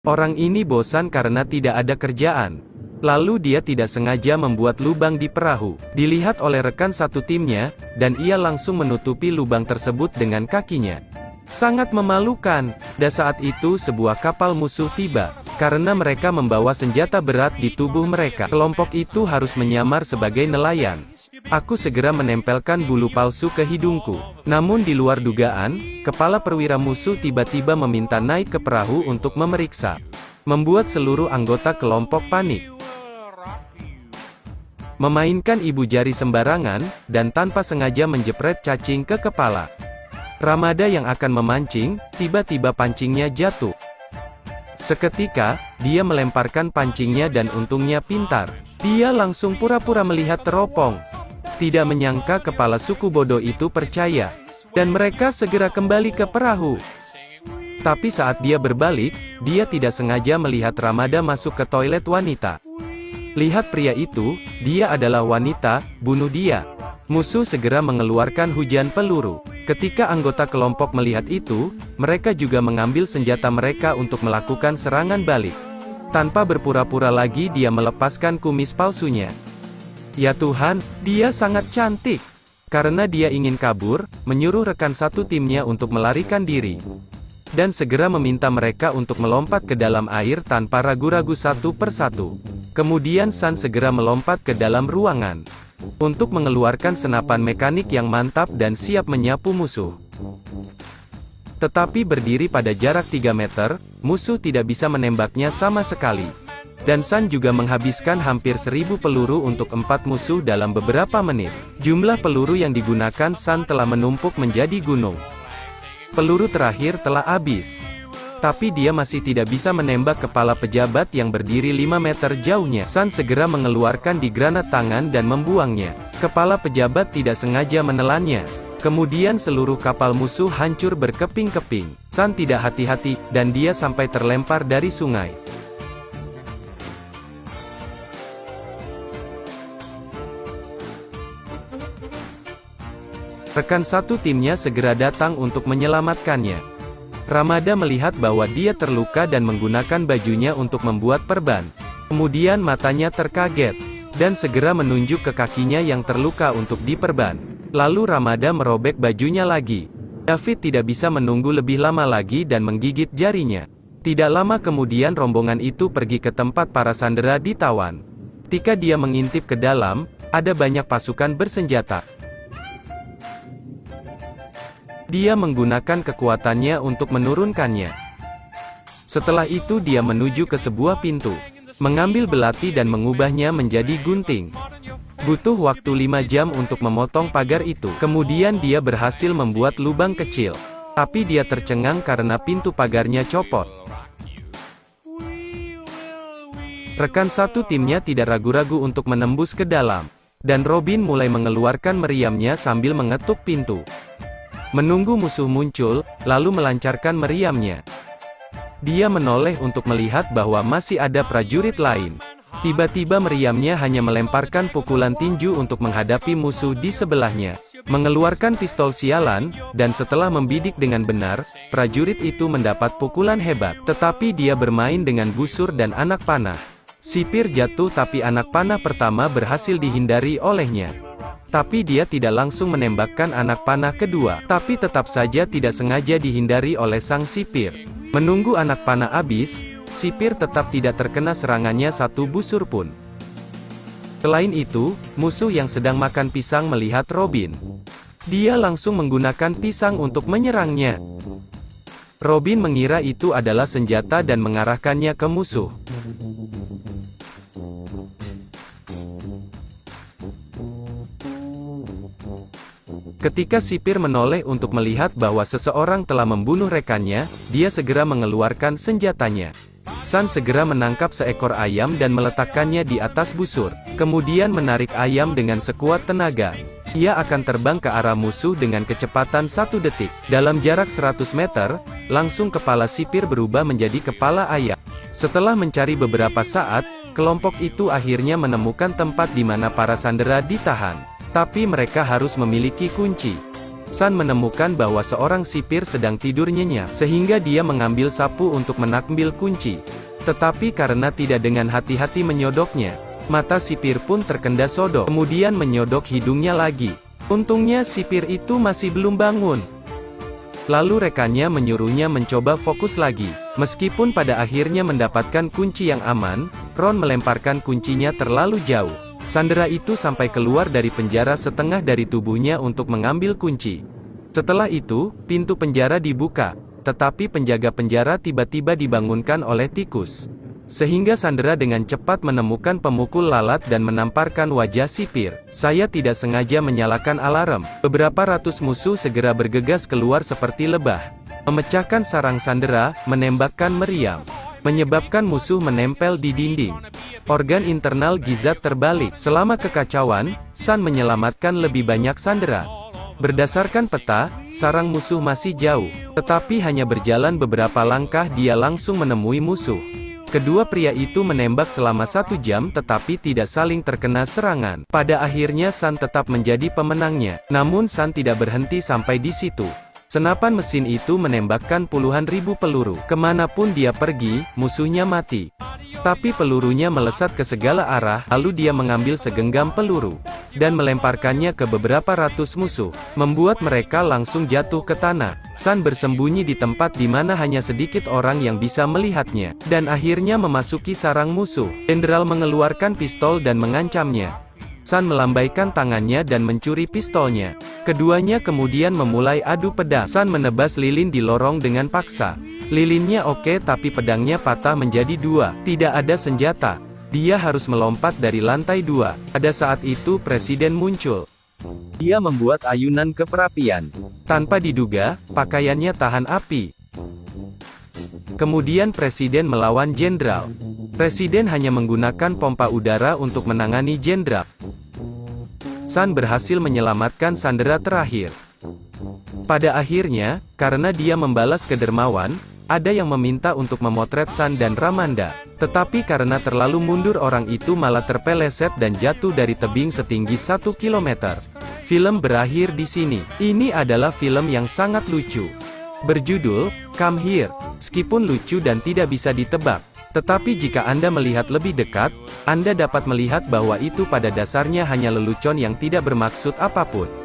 Orang ini bosan karena tidak ada kerjaan. Lalu dia tidak sengaja membuat lubang di perahu. Dilihat oleh rekan satu timnya, dan ia langsung menutupi lubang tersebut dengan kakinya. Sangat memalukan. Dan saat itu sebuah kapal musuh tiba. Karena mereka membawa senjata berat di tubuh mereka, kelompok itu harus menyamar sebagai nelayan. Aku segera menempelkan bulu palsu ke hidungku. Namun di luar dugaan, kepala perwira musuh tiba-tiba meminta naik ke perahu untuk memeriksa. Membuat seluruh anggota kelompok panik. Memainkan ibu jari sembarangan, dan tanpa sengaja menjepret cacing ke kepala. Ramada yang akan memancing, tiba-tiba pancingnya jatuh. Seketika, dia melemparkan pancingnya dan untungnya pintar. Dia langsung pura-pura melihat teropong. Tidak menyangka kepala suku bodoh itu percaya. Dan mereka segera kembali ke perahu. Tapi saat dia berbalik, dia tidak sengaja melihat Ramada masuk ke toilet wanita. Lihat pria itu, dia adalah wanita, bunuh dia. Musuh segera mengeluarkan hujan peluru. Ketika anggota kelompok melihat itu, mereka juga mengambil senjata mereka untuk melakukan serangan balik. Tanpa berpura-pura lagi dia melepaskan kumis palsunya. Ya Tuhan, dia sangat cantik. Karena dia ingin kabur, menyuruh rekan satu timnya untuk melarikan diri. Dan segera meminta mereka untuk melompat ke dalam air tanpa ragu-ragu satu persatu. Kemudian San segera melompat ke dalam ruangan. Untuk mengeluarkan senapan mekanik yang mantap dan siap menyapu musuh. Tetapi berdiri pada jarak 3 meter, musuh tidak bisa menembaknya sama sekali. Dan San juga menghabiskan hampir 1000 peluru untuk 4 musuh dalam beberapa menit. Jumlah peluru yang digunakan San telah menumpuk menjadi gunung. Peluru terakhir telah habis. Tapi dia masih tidak bisa menembak kepala pejabat yang berdiri 5 meter jauhnya. San segera mengeluarkan di granat tangan dan membuangnya. Kepala pejabat tidak sengaja menelannya. Kemudian seluruh kapal musuh hancur berkeping-keping. San tidak hati-hati, dan dia sampai terlempar dari sungai. Rekan satu timnya segera datang untuk menyelamatkannya. Ramada melihat bahwa dia terluka dan menggunakan bajunya untuk membuat perban. Kemudian matanya terkaget, dan segera menunjuk ke kakinya yang terluka untuk diperban. Lalu Ramada merobek bajunya lagi. David tidak bisa menunggu lebih lama lagi dan menggigit jarinya. Tidak lama kemudian rombongan itu pergi ke tempat para sandera ditawan. Ketika dia mengintip ke dalam, ada banyak pasukan bersenjata. Dia menggunakan kekuatannya untuk menurunkannya. Setelah itu dia menuju ke sebuah pintu. Mengambil belati dan mengubahnya menjadi gunting. Butuh waktu 5 jam untuk memotong pagar itu. Kemudian dia berhasil membuat lubang kecil. Tapi dia tercengang karena pintu pagarnya copot. Rekan satu timnya tidak ragu-ragu untuk menembus ke dalam. Dan Robin mulai mengeluarkan meriamnya sambil mengetuk pintu. Menunggu musuh muncul, lalu melancarkan meriamnya. Dia menoleh untuk melihat bahwa masih ada prajurit lain. Tiba-tiba meriamnya hanya melemparkan pukulan tinju untuk menghadapi musuh di sebelahnya. Mengeluarkan pistol sialan, dan setelah membidik dengan benar, prajurit itu mendapat pukulan hebat. Tetapi dia bermain dengan busur dan anak panah. Sipir jatuh tapi anak panah pertama berhasil dihindari olehnya. Tapi dia tidak langsung menembakkan anak panah kedua, tapi tetap saja tidak sengaja dihindari oleh sang sipir. Menunggu anak panah habis, sipir tetap tidak terkena serangannya satu busur pun. Selain itu, musuh yang sedang makan pisang melihat Robin. Dia langsung menggunakan pisang untuk menyerangnya. Robin mengira itu adalah senjata dan mengarahkannya ke musuh. Ketika sipir menoleh untuk melihat bahwa seseorang telah membunuh rekannya, dia segera mengeluarkan senjatanya. San segera menangkap seekor ayam dan meletakkannya di atas busur. Kemudian menarik ayam dengan sekuat tenaga. Ia akan terbang ke arah musuh dengan kecepatan 1 detik. Dalam jarak 100 meter, langsung kepala sipir berubah menjadi kepala ayam. Setelah mencari beberapa saat, kelompok itu akhirnya menemukan tempat di mana para sandera ditahan. Tapi mereka harus memiliki kunci. San menemukan bahwa seorang sipir sedang tidur nyenyak, sehingga dia mengambil sapu untuk mengambil kunci. Tetapi karena tidak dengan hati-hati menyodoknya, mata sipir pun terkena sodok, kemudian menyodok hidungnya lagi. Untungnya sipir itu masih belum bangun. Lalu rekannya menyuruhnya mencoba fokus lagi. Meskipun pada akhirnya mendapatkan kunci yang aman, Ron melemparkan kuncinya terlalu jauh. Sandera itu sampai keluar dari penjara setengah dari tubuhnya untuk mengambil kunci. Setelah itu, pintu penjara dibuka, tetapi penjaga penjara tiba-tiba dibangunkan oleh tikus. Sehingga Sandera dengan cepat menemukan pemukul lalat dan menamparkan wajah sipir. Saya tidak sengaja menyalakan alarm. Beberapa ratus musuh segera bergegas keluar seperti lebah, memecahkan sarang Sandera, menembakkan meriam, menyebabkan musuh menempel di dinding. Organ internal Gizat terbalik. Selama kekacauan, San menyelamatkan lebih banyak Sandera. Berdasarkan peta, sarang musuh masih jauh, tetapi hanya berjalan beberapa langkah dia langsung menemui musuh. Kedua pria itu menembak selama 1 jam tetapi tidak saling terkena serangan. Pada akhirnya San tetap menjadi pemenangnya. Namun San tidak berhenti sampai di situ. Senapan mesin itu menembakkan puluhan ribu peluru. Kemanapun dia pergi, musuhnya mati. Tapi pelurunya melesat ke segala arah, lalu dia mengambil segenggam peluru, dan melemparkannya ke beberapa ratus musuh, membuat mereka langsung jatuh ke tanah. San bersembunyi di tempat di mana hanya sedikit orang yang bisa melihatnya, dan akhirnya memasuki sarang musuh. Jenderal mengeluarkan pistol dan mengancamnya. San melambaikan tangannya dan mencuri pistolnya. Keduanya kemudian memulai adu pedang. San menebas lilin di lorong dengan paksa. Lilinnya oke tapi pedangnya patah menjadi 2. Tidak ada senjata. Dia harus melompat dari lantai 2. Pada saat itu Presiden muncul. Dia membuat ayunan ke perapian. Tanpa diduga, pakaiannya tahan api. Kemudian Presiden melawan Jenderal. Presiden hanya menggunakan pompa udara untuk menangani Jenderal. San berhasil menyelamatkan Sandera terakhir. Pada akhirnya, karena dia membalas kedermawan, ada yang meminta untuk memotret San dan Ramanda. Tetapi karena terlalu mundur orang itu malah terpeleset dan jatuh dari tebing setinggi 1 kilometer. Film berakhir di sini. Ini adalah film yang sangat lucu. Berjudul, Come Here. Meskipun lucu dan tidak bisa ditebak, tetapi jika Anda melihat lebih dekat, Anda dapat melihat bahwa itu pada dasarnya hanya lelucon yang tidak bermaksud apapun.